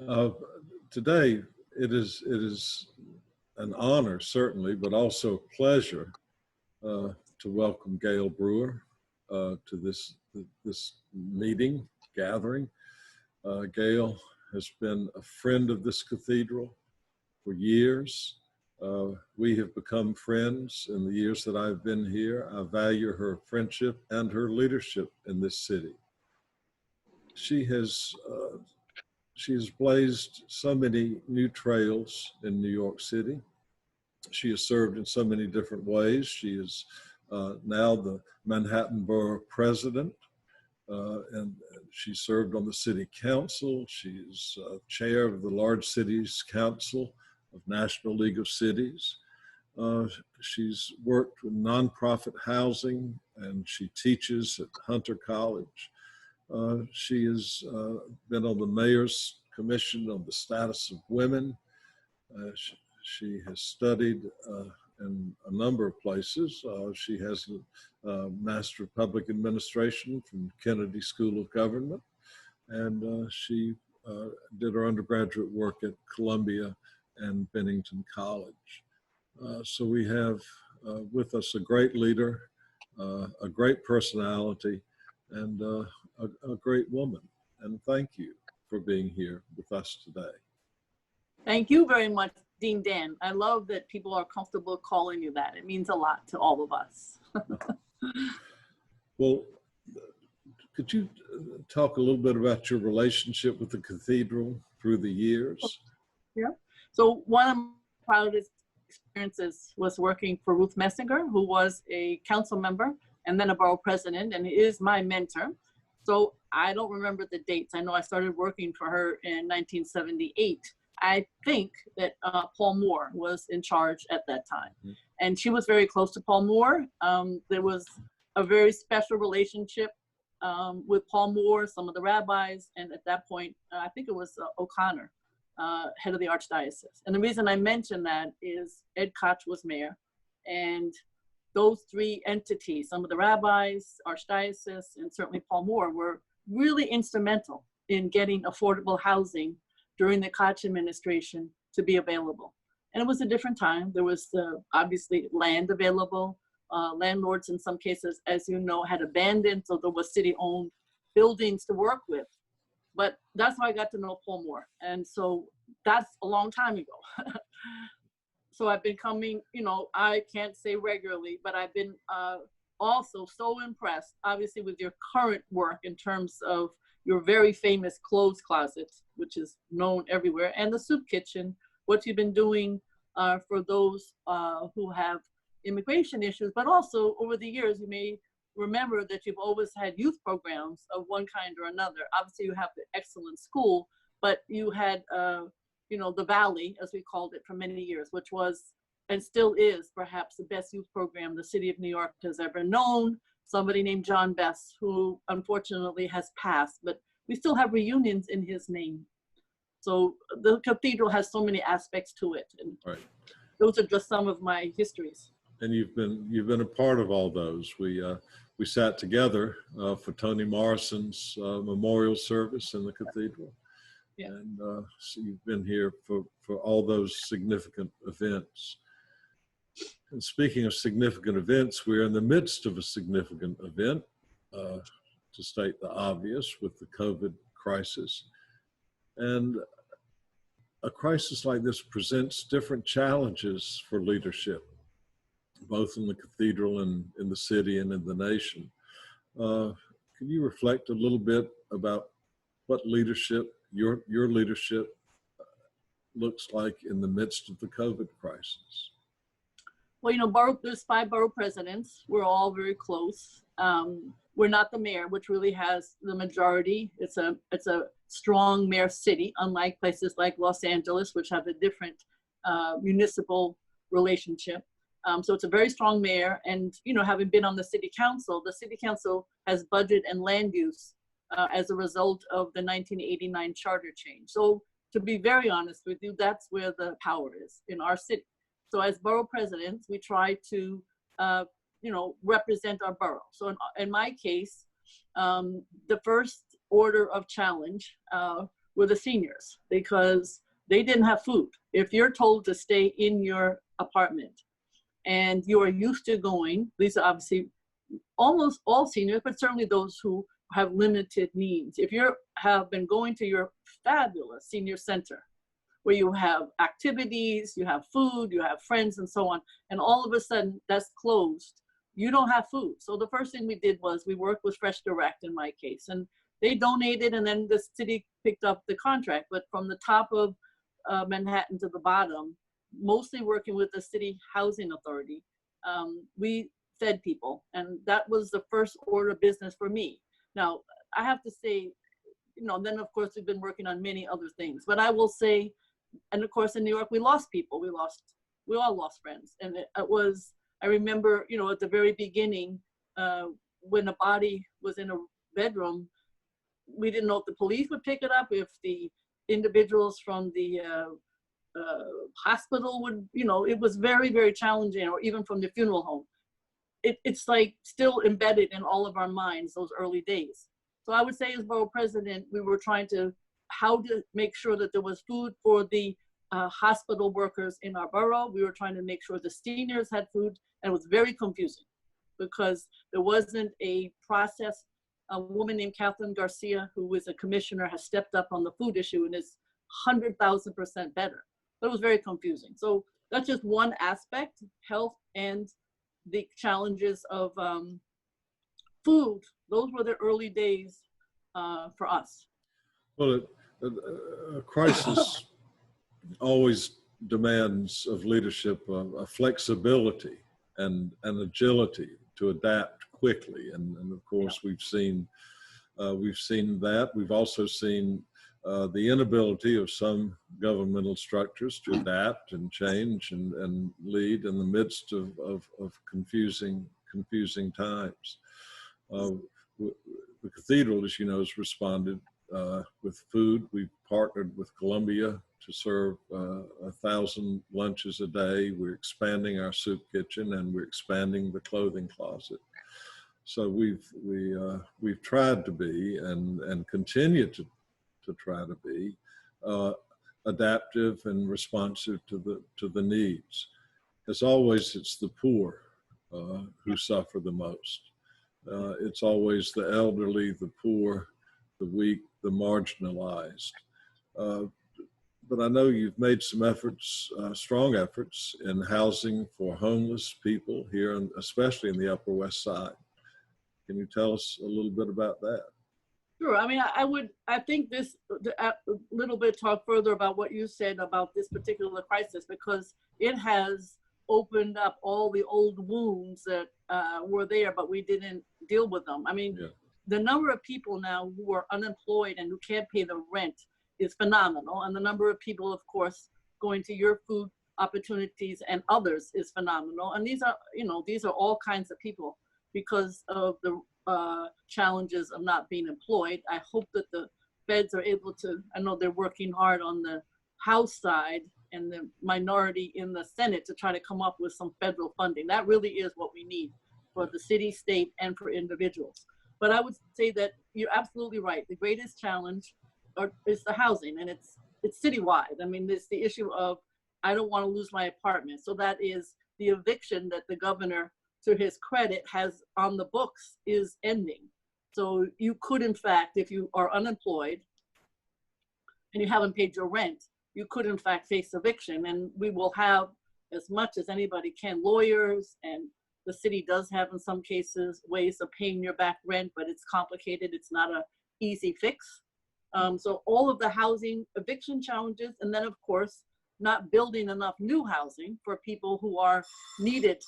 Uh, Today, it is an honor, certainly, but also a pleasure to welcome Gail Brewer to this meeting, gathering. Gail has been a friend of this cathedral for years. We have become friends in the years that I've been here. I value her friendship and her leadership in this city. She has blazed so many new trails in New York City. She has served in so many different ways. She is now the Manhattan Borough President, and she served on the City Council. She is chair of the Large Cities Council of National League of Cities. She's worked with nonprofit housing, and she teaches at Hunter College. She has been on the Mayor's Commission on the Status of Women. She has studied in a number of places. She has a Master of Public Administration from Kennedy School of Government, and she did her undergraduate work at Columbia and Bennington College. So we have with us a great leader, a great personality, and a great woman. And thank you for being here with us today. Thank you very much, Dean Dan. I love that people are comfortable calling you that. It means a lot to all of us. Well, could you talk a little bit about your relationship with the cathedral through the years? Yeah. So one of my proudest experiences was working for Ruth Messinger, who was a council member and then a borough president, and is my mentor. So I don't remember the dates. I know I started working for her in 1978. I think that Paul Moore was in charge at that time. Mm-hmm. And she was very close to Paul Moore. There was a very special relationship with Paul Moore, some of the rabbis, and at that point, I think it was O'Connor, head of the Archdiocese. And the reason I mention that is Ed Koch was mayor, and those three entities, some of the rabbis, Archdiocese, and certainly Paul Moore, were really instrumental in getting affordable housing during the Koch administration to be available. And it was a different time. There was obviously land available. Landlords in some cases, as you know, had abandoned, so there was city-owned buildings to work with. But that's how I got to know Paul Moore. And so that's a long time ago. So I've been coming, I can't say regularly, but I've been also so impressed, obviously, with your current work in terms of your very famous clothes closet, which is known everywhere, and the soup kitchen, what you've been doing for those who have immigration issues, but also over the years, you may remember that you've always had youth programs of one kind or another. Obviously, you have the excellent school, but you had the Valley, as we called it, for many years, which was and still is perhaps the best youth program the city of New York has ever known. Somebody named John Best, who unfortunately has passed, but we still have reunions in his name. So the cathedral has so many aspects to it. And right. Those are just some of my histories. And you've been a part of all those. We sat together for Toni Morrison's memorial service in the cathedral. Yeah. And so you've been here for all those significant events. And speaking of significant events, we're in the midst of a significant event, to state the obvious, with the COVID crisis. And a crisis like this presents different challenges for leadership, both in the cathedral and in the city and in the nation. Can you reflect a little bit about what leadership, your leadership, looks like in the midst of the COVID crisis? Well, there's 5 borough presidents. We're all very close. We're not the mayor, which really has the majority. It's a strong mayor city, unlike places like Los Angeles, which have a different municipal relationship. So it's a very strong mayor. And, having been on the city council has budget and land use as a result of the 1989 charter change. So to be very honest with you, that's where the power is in our city. So as borough presidents, we try to, represent our borough. So in my case, the first order of challenge were the seniors, because they didn't have food. If you're told to stay in your apartment and you are used to going, these are obviously almost all seniors, but certainly those who have limited needs. If you have been going to your fabulous senior center, where you have activities, you have food, you have friends and so on, and all of a sudden that's closed, you don't have food. So the first thing we did was we worked with Fresh Direct in my case, and they donated, and then the city picked up the contract. But from the top of Manhattan to the bottom, mostly working with the city housing authority, we fed people, and that was the first order of business for me. Now, I have to say, then of course we've been working on many other things, but I will say, and of course in New York, we lost people. We all lost friends. And I remember, at the very beginning, when a body was in a bedroom, we didn't know if the police would pick it up, if the individuals from the hospital would, it was very, very challenging, or even from the funeral home. It's like still embedded in all of our minds, those early days. So I would say as borough president, we were trying to how to make sure that there was food for the hospital workers in our borough. We were trying to make sure the seniors had food, and it was very confusing because there wasn't a process. A woman named Catherine Garcia, who was a commissioner, has stepped up on the food issue and is 100,000% better. But it was very confusing. So that's just one aspect, health and the challenges of food. Those were the early days for us. Well, a crisis always demands of leadership a flexibility and agility to adapt quickly. And of course, we've seen that. We've also seen the inability of some governmental structures to adapt and change and lead in the midst of confusing times. The Cathedral, as you know, has responded with food. We've partnered with Columbia to serve 1,000 lunches a day. We're expanding our soup kitchen, and we're expanding the clothing closet. So we've tried to be and continue to try to be adaptive and responsive to the needs. As always, it's the poor who suffer the most. It's always the elderly, the poor, the weak, the marginalized. But I know you've made some efforts, strong efforts in housing for homeless people here, and especially in the Upper West Side. Can you tell us a little bit about that? Sure. I mean, I think this a little bit talk further about what you said about this particular crisis, because it has opened up all the old wounds that were there, but we didn't deal with them. I mean, the number of people now who are unemployed and who can't pay the rent is phenomenal. And the number of people, of course, going to your food opportunities and others is phenomenal. And these are all kinds of people because of the challenges of not being employed. I hope that the feds are able to, I know they're working hard on the House side and the minority in the Senate to try to come up with some federal funding. That really is what we need for the city, state, and for individuals. But I would say that you're absolutely right. The greatest challenge is the housing, and it's citywide. I mean, it's the issue of, I don't want to lose my apartment. So that is the eviction that the governor, to his credit, has on the books is ending. So you could, in fact, if you are unemployed and you haven't paid your rent, you could in fact face eviction. And we will have, as much as anybody can, lawyers, and the city does have in some cases ways of paying your back rent, but it's complicated. It's not an easy fix. So all of the housing eviction challenges, and then of course, not building enough new housing for people who are needed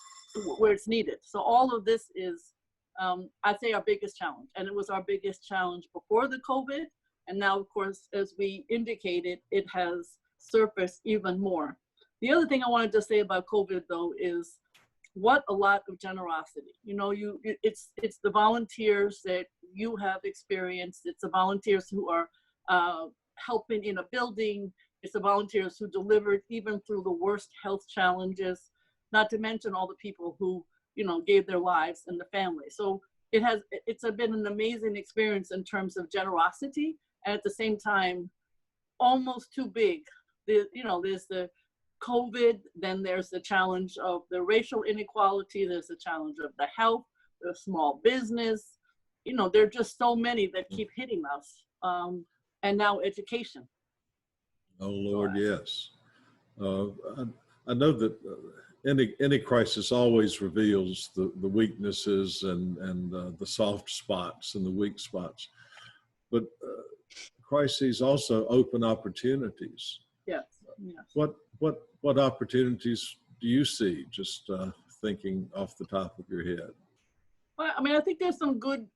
where it's needed. So all of this is, I'd say, our biggest challenge. And it was our biggest challenge before the COVID. And now, of course, as we indicated, it has surfaced even more. The other thing I wanted to say about COVID, though, is what a lot of generosity. You know, it's the volunteers that you have experienced. It's the volunteers who are helping in a building. It's the volunteers who delivered even through the worst health challenges, not to mention all the people who, you know, gave their lives and the family. So it's been an amazing experience in terms of generosity. And at the same time, almost too big. There's the COVID, then there's the challenge of the racial inequality, there's the challenge of the health, the small business. There are just so many that keep hitting us. And now education. Oh, Lord, yes. I know that any crisis always reveals the weaknesses and the soft spots and the weak spots. But crises also open opportunities. Yes. Yes. What opportunities do you see, just thinking off the top of your head? Well, I mean, I think there's some good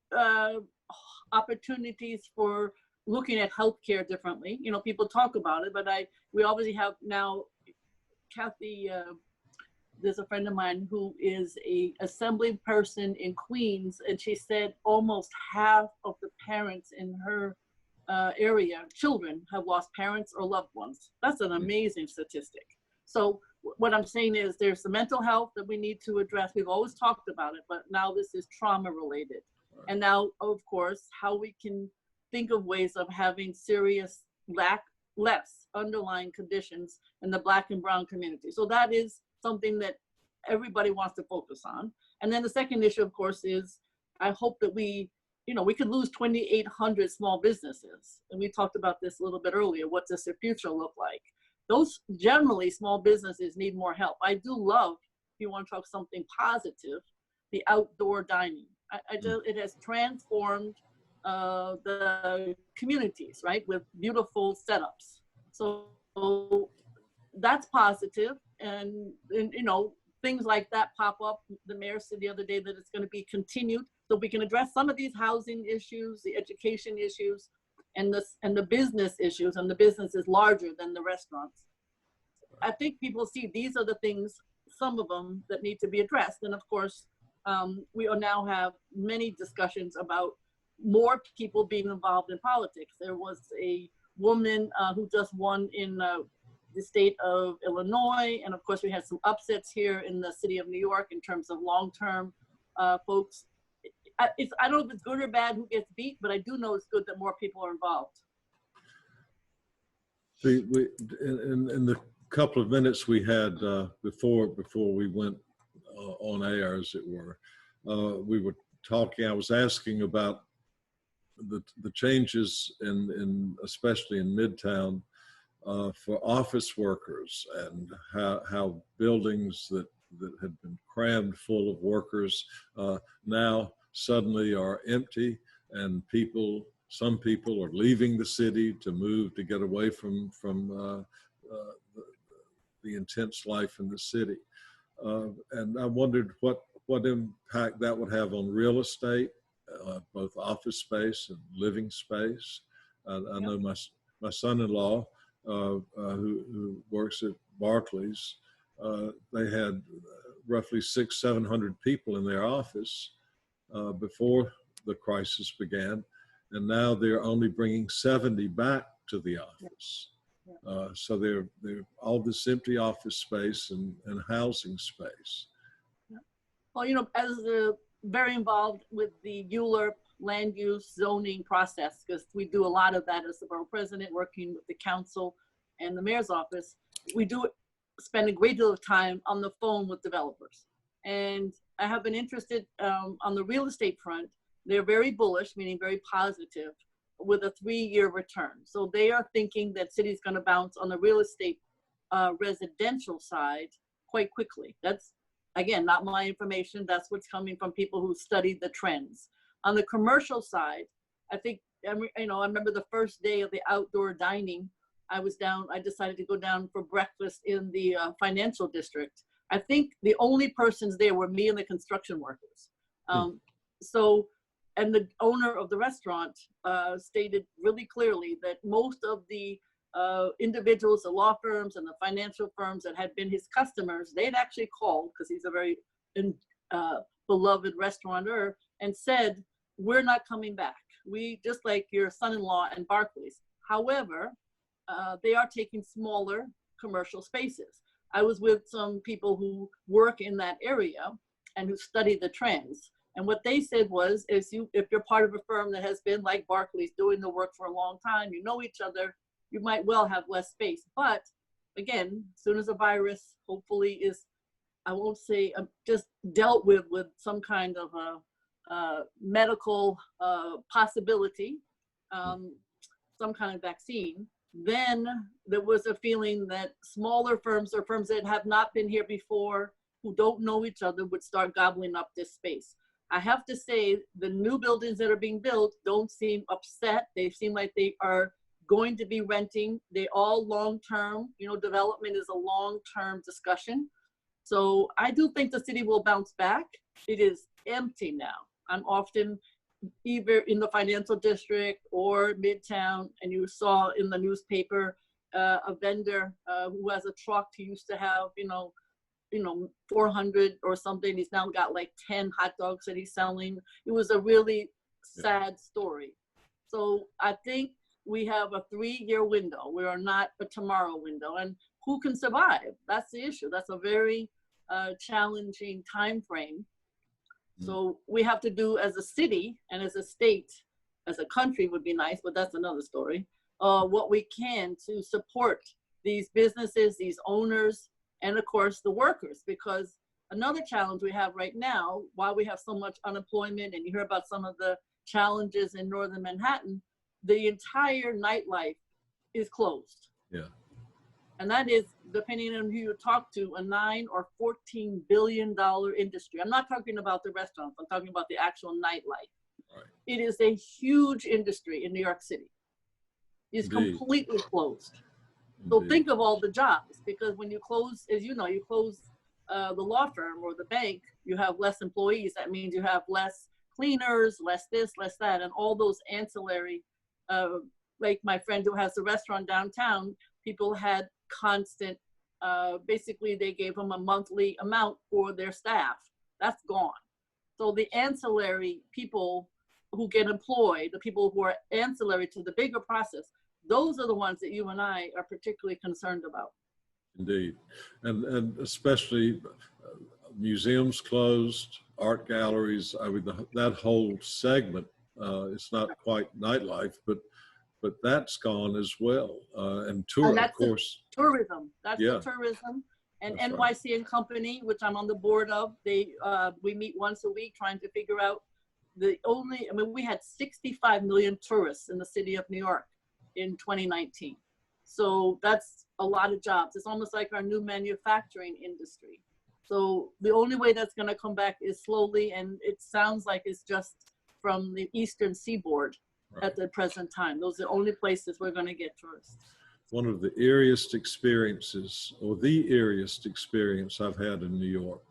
opportunities for looking at healthcare differently. People talk about it, but we obviously have now, Kathy, there's a friend of mine who is a assembly person in Queens, and she said almost half of the parents in her area, children, have lost parents or loved ones. That's an amazing statistic. So what I'm saying is there's the mental health that we need to address. We've always talked about it, but now this is trauma related. And now, of course, how we can think of ways of having serious less underlying conditions in the Black and Brown community. So that is something that everybody wants to focus on. And then the second issue, of course, is I hope that we could lose 2,800 small businesses. And we talked about this a little bit earlier. What does their future look like? Those generally small businesses need more help. I do love, if you want to talk something positive, the outdoor dining. It has transformed the communities, right, with beautiful setups. So that's positive. And things like that pop up. The mayor said the other day that it's going to be continued, so we can address some of these housing issues, the education issues, and the business issues, and the business is larger than the restaurants. I think people see these are the things, some of them, that need to be addressed. And of course, we now have many discussions about more people being involved in politics. There was a woman who just won in the state of Illinois. And of course, we had some upsets here in the city of New York in terms of long-term folks. I don't know if it's good or bad who gets beat, but I do know it's good that more people are involved. In the couple of minutes we had before we went on air, as it were, we were talking. I was asking about the changes especially in Midtown for office workers, and how buildings that had been crammed full of workers now suddenly are empty, and some people are leaving the city to move to get away from the intense life in the city. And I wondered what impact that would have on real estate, both office space and living space. I know my son-in-law, who works at Barclays, they had roughly 600-700 people in their office before the crisis began, and now they're only bringing 70 back to the office. So they're all this empty office space and housing space. Well, as very involved with the ULURP land use zoning process, because we do a lot of that as the borough president, working with the council and the mayor's office. We do spend a great deal of time on the phone with developers. And I have been interested on the real estate front. They're very bullish, meaning very positive, with a 3-year return. So they are thinking that city's going to bounce on the real estate residential side quite quickly. That's, again, not my information. That's what's coming from people who studied the trends. On the commercial side, I think, I remember the first day of the outdoor dining, I decided to go down for breakfast in the financial district. I think the only persons there were me and the construction workers. And the owner of the restaurant stated really clearly that most of the individuals, the law firms and the financial firms that had been his customers, they'd actually called, because he's a very beloved restaurateur, and said, we're not coming back. We, just like your son-in-law and Barclays. However, they are taking smaller commercial spaces. I was with some people who work in that area and who study the trends. And what they said was, if you're part of a firm that has been like Barclays doing the work for a long time, you know each other, you might well have less space. But again, as soon as the virus hopefully is, I won't say just dealt with some kind of a medical possibility, some kind of vaccine, then there was a feeling that smaller firms or firms that have not been here before, who don't know each other, would start gobbling up this space. I have to say, the new buildings that are being built don't seem upset. They seem like they are going to be renting. They all long-term, you know, development is a long-term discussion. So I do think the city will bounce back. It is empty now. I'm often either in the financial district or Midtown, and you saw in the newspaper a vendor who has a truck. He used to have, you know, 400 or something. He's now got like 10 hot dogs that he's selling. It was a really sad story. So I think we have a 3-year window. We are not a tomorrow window. And who can survive? That's the issue. That's a very challenging time frame. So we have to do, as a city and as a state, as a country would be nice, but that's another story, what we can to support these businesses, these owners, and of course the workers. Because another challenge we have right now, while we have so much unemployment, and you hear about some of the challenges in northern Manhattan, the entire nightlife is closed. Yeah. And that is, depending on who you talk to, a $9 or $14 billion industry. I'm not talking about the restaurants. I'm talking about the actual nightlife. Right. It is a huge industry in New York City. It's completely closed. So think of all the jobs, because when you close, as you know, you close the law firm or the bank, you have less employees. That means you have less cleaners, less this, less that, and all those ancillary, like my friend who has the restaurant downtown, people had constant, basically they gave them a monthly amount for their staff. That's gone. So the ancillary people who get employed, the people who are ancillary to the bigger process, those are the ones that you and I are particularly concerned about. Indeed. And especially museums closed, art galleries. I mean, that whole segment, it's not quite nightlife, but that's gone as well. And of course. Tourism. That's the tourism. And That's NYC and Company, which I'm on the board of, we meet once a week trying to figure out we had 65 million tourists in the city of New York in 2019. So that's a lot of jobs. It's almost like our new manufacturing industry. So the only way that's going to come back is slowly, and it sounds like it's just from the eastern seaboard. Right. At the present time. Those are the only places we're going to get tourists. One of the eeriest experiences, or the eeriest experience I've had in New York,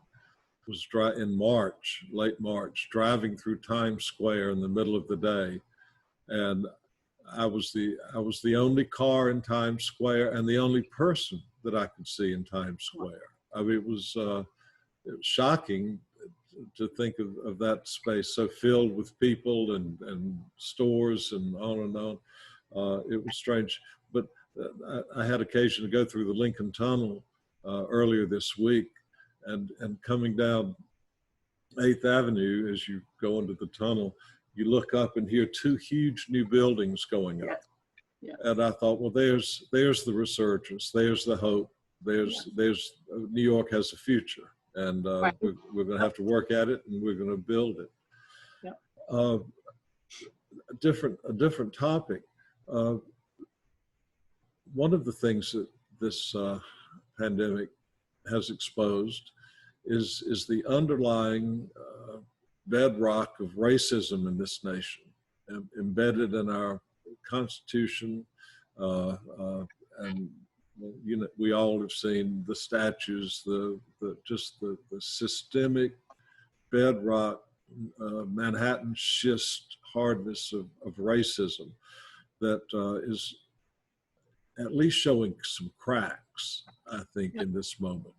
was in March, late March, driving through Times Square in the middle of the day, and I was the only car in Times Square and the only person that I could see in Times Square. I mean, it was shocking to think of that space so filled with people and stores and on and on. It was strange, but I had occasion to go through the Lincoln Tunnel earlier this week, and coming down 8th Avenue, as you go into the tunnel, you look up and hear 2 huge new buildings going up. Yeah. And I thought, well, there's the resurgence, there's the hope, there's New York has a future. And right. we're going to have to work at it, and we're going to build it. Yeah. A different topic. One of the things that this pandemic has exposed is the underlying bedrock of racism in this nation, embedded in our Constitution, and you know, we all have seen the statues, the systemic bedrock, Manhattan schist hardness of racism that is at least showing some cracks, I think, in this moment.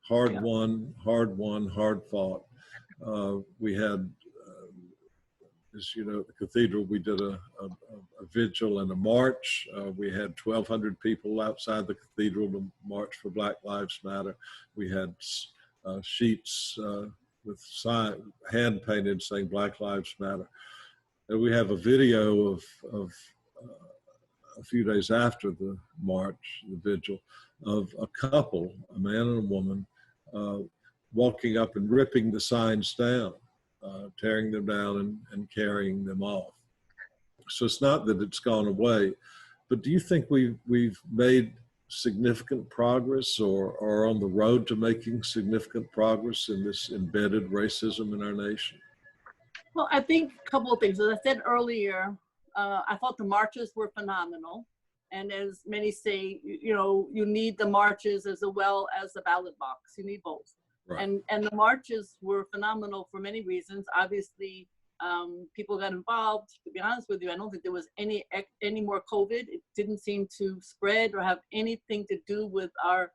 Hard won, hard fought. We had, as you know, at the Cathedral, we did a vigil and a march. We had 1,200 people outside the Cathedral to march for Black Lives Matter. We had sheets with hand painted saying Black Lives Matter. And we have a video of a few days after the march, the vigil, of a couple, a man and a woman, walking up and ripping the signs down, tearing them down and carrying them off. So it's not that it's gone away, but do you think we've made significant progress or are on the road to making significant progress in this embedded racism in our nation? Well, I think a couple of things. As I said earlier, I thought the marches were phenomenal. And as many say, you need the marches as well as the ballot box. You need both. Right. And the marches were phenomenal for many reasons. Obviously, people got involved. To be honest with you, I don't think there was any more COVID. It didn't seem to spread or have anything to do with our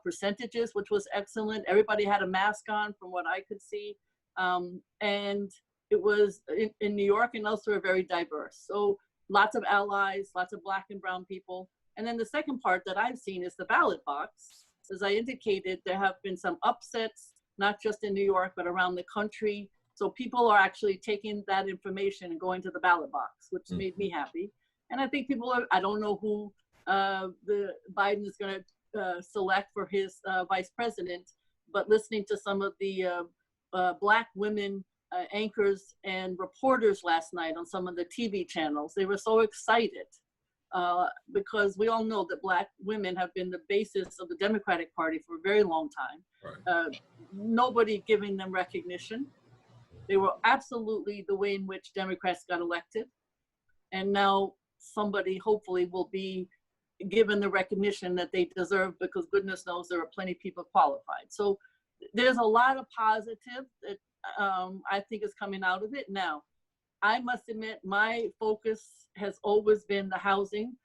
percentages, which was excellent. Everybody had a mask on from what I could see. And it was in New York and elsewhere very diverse. So lots of allies, lots of Black and brown people. And then the second part that I've seen is the ballot box. As I indicated, there have been some upsets, not just in New York, but around the country. So people are actually taking that information and going to the ballot box, which made me happy. And I think people are, I don't know who the Biden is going to select for his vice president, but listening to some of the Black women anchors and reporters last night on some of the TV channels, they were so excited because we all know that Black women have been the basis of the Democratic Party for a very long time. Right. Nobody giving them recognition. They were absolutely the way in which Democrats got elected. And now somebody hopefully will be given the recognition that they deserve, because goodness knows there are plenty of people qualified. So there's a lot of positive that I think is coming out of it. Now, I must admit, my focus has always been the housing,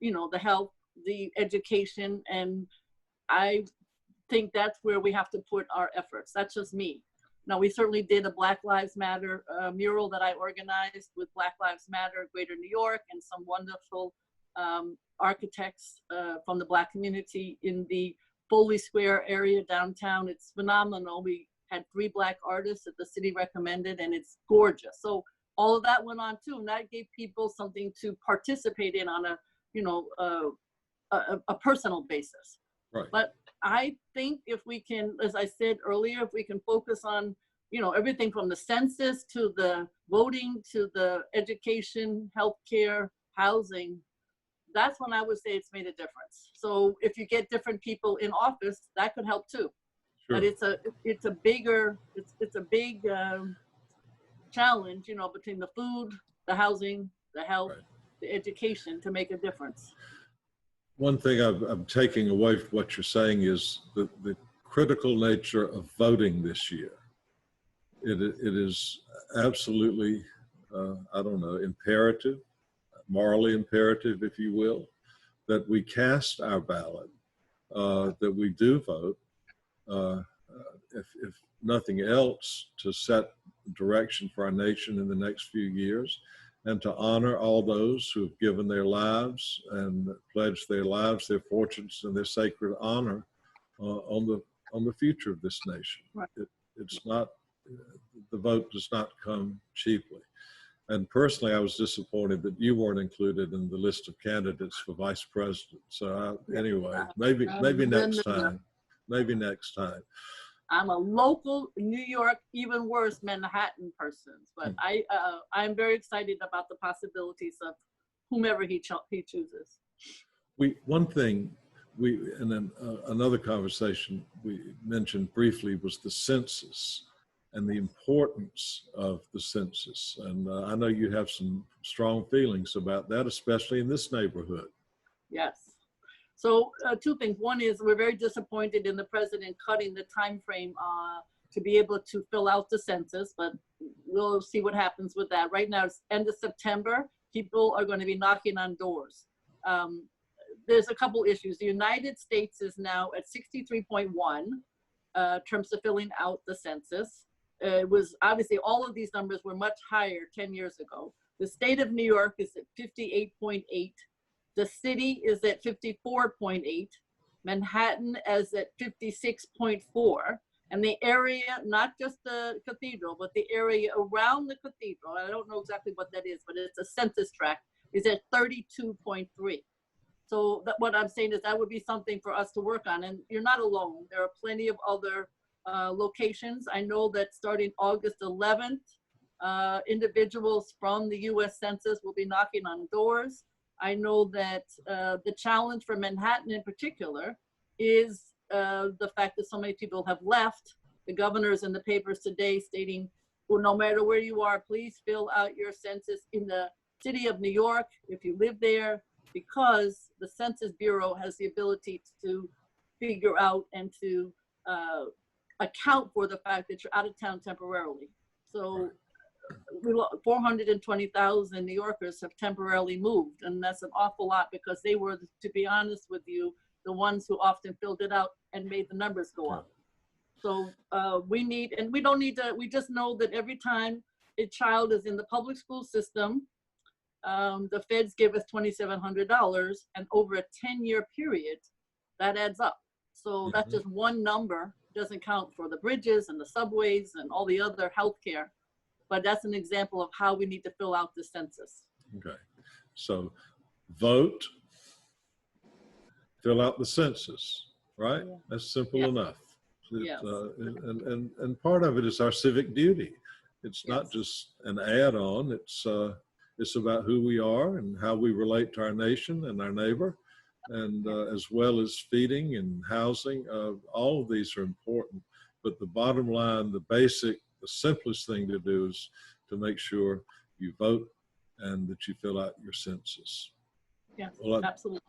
the health, the education, and I think that's where we have to put our efforts. That's just me. Now, we certainly did a Black Lives Matter mural that I organized with Black Lives Matter Greater New York and some wonderful architects from the Black community in the Foley Square area downtown. It's phenomenal. We had 3 Black artists that the city recommended, and it's gorgeous. So all of that went on too, and that gave people something to participate in on a personal basis. Right. But I think if we can, as I said earlier, if we can focus on, everything from the census to the voting to the education, healthcare, housing, that's when I would say it's made a difference. So if you get different people in office, that could help too. Sure. But it's a big challenge, between the food, the housing, the health, right, the education, to make a difference. One thing I'm taking away from what you're saying is the critical nature of voting this year. It is absolutely, imperative, morally imperative, if you will, that we cast our ballot, that we do vote, if nothing else, to set direction for our nation in the next few years, and to honor all those who have given their lives and pledged their lives, their fortunes, and their sacred honor on the future of this nation. Right. It's not, the vote does not come cheaply. And personally, I was disappointed that you weren't included in the list of candidates for vice president. So anyway, maybe next time. Maybe next time. I'm a local New York, even worse, Manhattan person. But I'm very excited about the possibilities of whomever he chooses. And then another conversation we mentioned briefly was the census and the importance of the census. And I know you have some strong feelings about that, especially in this neighborhood. Yes. So 2 things. One is we're very disappointed in the president cutting the time frame to be able to fill out the census, but we'll see what happens with that. Right now, it's end of September. People are going to be knocking on doors. There's a couple issues. The United States is now at 63.1 in terms of filling out the census. It was obviously, all of these numbers were much higher 10 years ago. The state of New York is at 58.8. The city is at 54.8. Manhattan is at 56.4. And the area, not just the cathedral, but the area around the cathedral, I don't know exactly what that is, but it's a census tract, is at 32.3. So what I'm saying is that would be something for us to work on. And you're not alone. There are plenty of other locations. I know that starting August 11th, individuals from the US Census will be knocking on doors. I know that the challenge for Manhattan in particular is the fact that so many people have left. The governor's in the papers today stating, well, no matter where you are, please fill out your census in the city of New York if you live there, because the Census Bureau has the ability to figure out and to account for the fact that you're out of town temporarily. So 420,000 New Yorkers have temporarily moved, and that's an awful lot because they were, to be honest with you, the ones who often filled it out and made the numbers go up. So we need, and we don't need to, we just know that every time a child is in the public school system, the feds give us $2,700, and over a 10-year period, that adds up. So that's just one number, doesn't count for the bridges and the subways and all the other healthcare. But that's an example of how we need to fill out the census. Okay, so vote, fill out the census, right? Yeah. That's simple enough. Yes. And part of it is our civic duty. It's not just an add-on. It's about who we are and how we relate to our nation and our neighbor, and as well as feeding and housing. All of these are important. But the bottom line, the simplest thing to do is to make sure you vote and that you fill out your census. Yes, well, absolutely.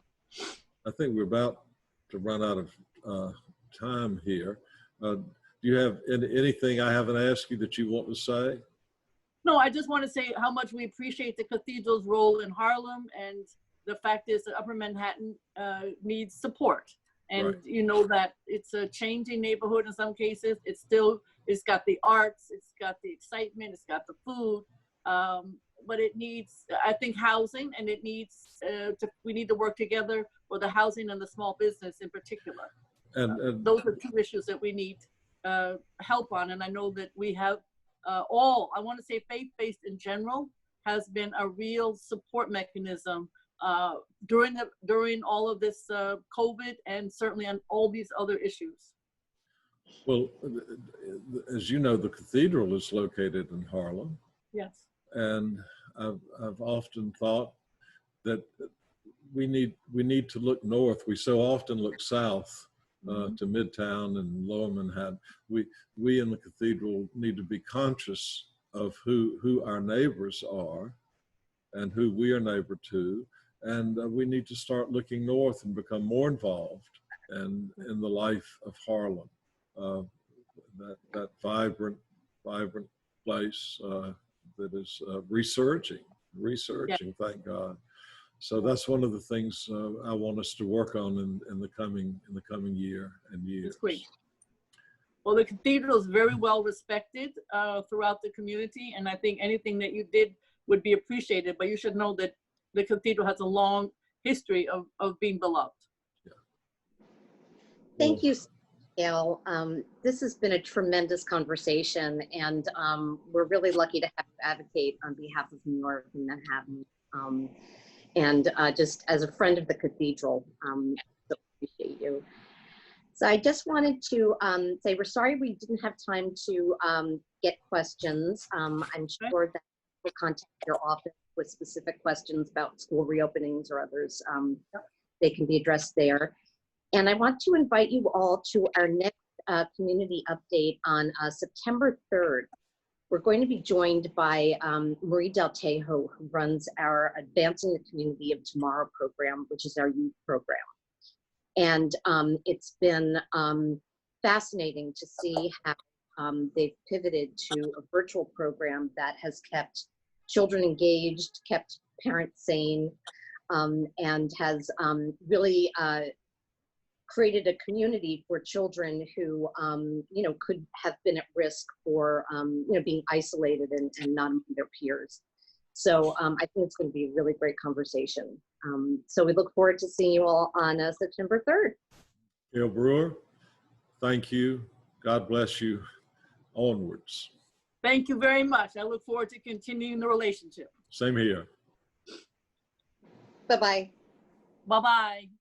I think we're about to run out of time here. Do you have anything I haven't asked you that you want to say? No, I just want to say how much we appreciate the Cathedral's role in Harlem, and the fact is that Upper Manhattan needs support. And you know that it's a changing neighborhood in some cases. It's got the arts, it's got the excitement, it's got the food, but it needs, I think, housing, and it needs we need to work together for the housing and the small business in particular. And those are two issues that we need help on. And I know that we have I want to say faith-based in general has been a real support mechanism during all of this COVID, and certainly on all these other issues. Well, as you know, the cathedral is located in Harlem. Yes. And I've often thought that we need to look north. We so often look south to Midtown and Lower Manhattan. We in the cathedral need to be conscious of who our neighbors are and who we are neighbor to. And we need to start looking north and become more involved in the life of Harlem, that vibrant place that is resurging, thank God. So that's one of the things I want us to work on in the coming year and years. That's great. Well, the cathedral is very well respected throughout the community, and I think anything that you did would be appreciated. But you should know that the cathedral has a long history of being beloved. Yeah. Thank you, Gail. This has been a tremendous conversation, and we're really lucky to have you advocate on behalf of New York and Manhattan. And just as a friend of the cathedral, so appreciate you. So I just wanted to say we're sorry we didn't have time to get questions. I'm sure that we'll contact your office with specific questions about school reopenings or others. They can be addressed there. And I want to invite you all to our next community update on September 3rd. We're going to be joined by Marie Del Tejo, who runs our Advancing the Community of Tomorrow program, which is our youth program. And it's been fascinating to see how they've pivoted to a virtual program that has kept children engaged, kept parents sane, and has really created a community for children who, could have been at risk for, being isolated and not among their peers. So I think it's going to be a really great conversation. So we look forward to seeing you all on September 3rd. Gail Brewer, thank you. God bless you. Onwards. Thank you very much. I look forward to continuing the relationship. Same here. Bye-bye. Bye-bye.